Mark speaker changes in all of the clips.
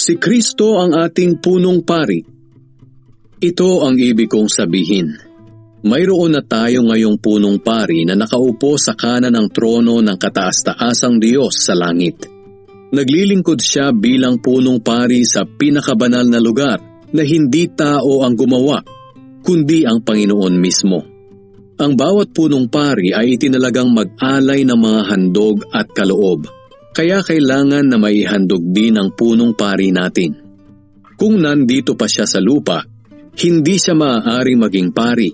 Speaker 1: Si Kristo ang ating punong pari. Ito ang ibig kong sabihin. Mayroon na tayo ngayong punong pari na nakaupo sa kanan ng trono ng kataas-taasang Diyos sa langit. Naglilingkod siya bilang punong pari sa pinakabanal na lugar na hindi tao ang gumawa, kundi ang Panginoon mismo. Ang bawat punong pari ay itinalagang mag-alay ng mga handog at kaloob, kaya kailangan na may handog din ang punong pari natin. Kung nandito pa siya sa lupa, hindi siya maaaring maging pari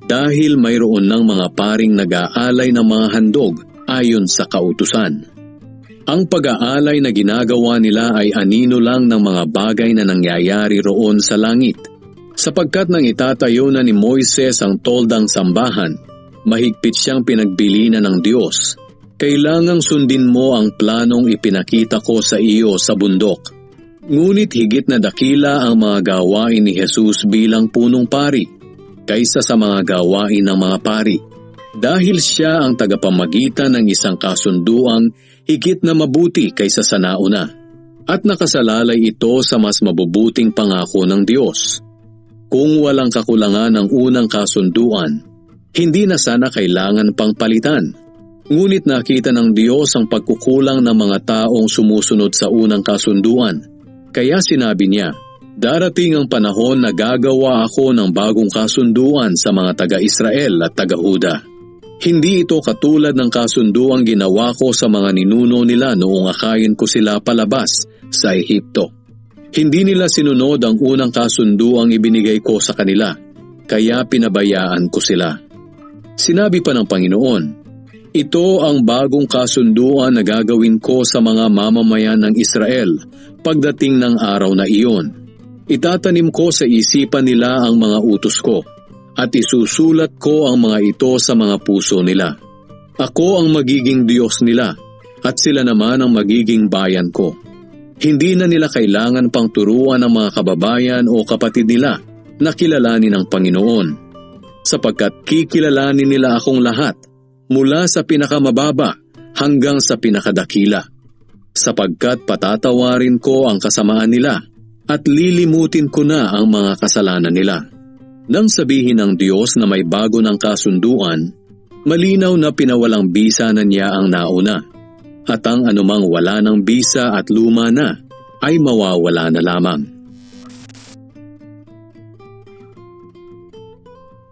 Speaker 1: dahil mayroon ng mga paring nag-aalay ng mga handog ayon sa kautusan. Ang pag-aalay na ginagawa nila ay anino lang ng mga bagay na nangyayari roon sa langit. Sapagkat nang itatayo na ni Moises ang toldang sambahan, mahigpit siyang pinagbilinan ng Diyos. Kailangang sundin mo ang planong ipinakita ko sa iyo sa bundok. Ngunit higit na dakila ang mga gawain ni Jesus bilang punong pari kaysa sa mga gawain ng mga pari, dahil siya ang tagapamagitan ng isang kasunduang higit na mabuti kaysa sa nauna, at nakasalalay ito sa mas mabubuting pangako ng Diyos. Kung walang kakulangan ng unang kasunduan, hindi na sana kailangan pang palitan. Ngunit nakita ng Diyos ang pagkukulang ng mga taong sumusunod sa unang kasunduan, kaya sinabi niya, "Darating ang panahon na gagawa ako ng bagong kasunduan sa mga taga-Israel at taga-Huda. Hindi ito katulad ng kasunduang ginawa ko sa mga ninuno nila noong akayin ko sila palabas sa Ehipto. Hindi nila sinunod ang unang kasunduang ibinigay ko sa kanila, kaya pinabayaan ko sila." Sinabi pa ng Panginoon, "Ito ang bagong kasunduan na gagawin ko sa mga mamamayan ng Israel pagdating ng araw na iyon. Itatanim ko sa isipan nila ang mga utos ko, at isusulat ko ang mga ito sa mga puso nila. Ako ang magiging Diyos nila, at sila naman ang magiging bayan ko. Hindi na nila kailangan pang turuan ng mga kababayan o kapatid nila na kilalanin ang Panginoon, sapagkat kikilalanin nila akong lahat, mula sa pinakamababa hanggang sa pinakadakila, sapagkat patatawarin ko ang kasamaan nila at lilimutin ko na ang mga kasalanan nila." Nang sabihin ng Diyos na may bago ng kasunduan, malinaw na pinawalang bisa na niya ang nauna, at ang anumang wala ng bisa at luma na ay mawawala na lamang.